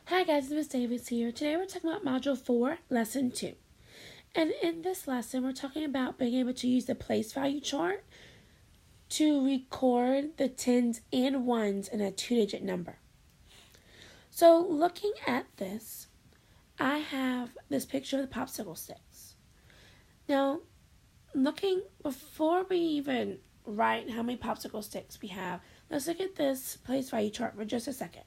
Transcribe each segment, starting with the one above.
Hi guys, Miss Davis here. Today we're talking about Module 4, Lesson 2. And in this lesson, we're talking about being able to use the place value chart to record the tens and ones in a two-digit number. So looking at this, I have this picture of the popsicle sticks. Now, before we even write how many popsicle sticks we have, let's look at this place value chart for just a second.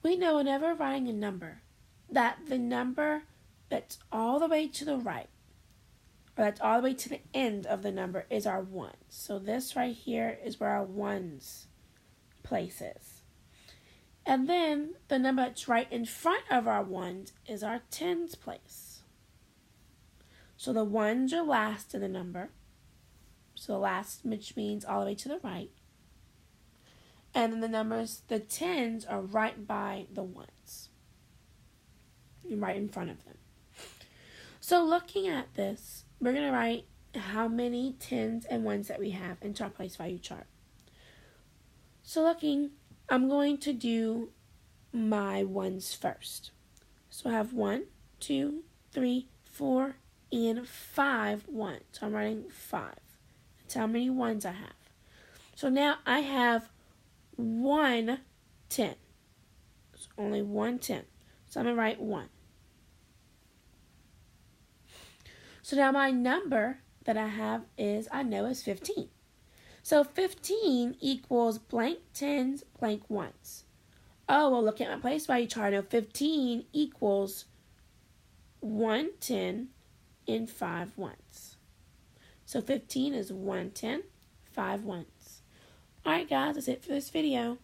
We know whenever writing a number that the number that's all the way to the right, or that's all the way to the end of the number, is our ones. So this right here is where our ones place is. And then the number that's right in front of our ones is our tens place. So the ones are last in the number. So last, which means all the way to the right. And then the tens are right by the ones, right in front of them. So looking at this, we're going to write how many tens and ones that we have into our place value chart. So I'm going to do my ones first. So I have 1, 2, 3, 4, and 5 ones. So I'm writing 5. That's how many ones I have. So now I have 1 10. It's only 1 10. So I'm going to write 1. So now my number that I have is 15. So 15 equals blank tens, blank ones. Oh, well, look at my place value chart. I know 15 equals 1 10 and 5 ones. So 15 is 1 10, 5 ones. Alright guys, that's it for this video.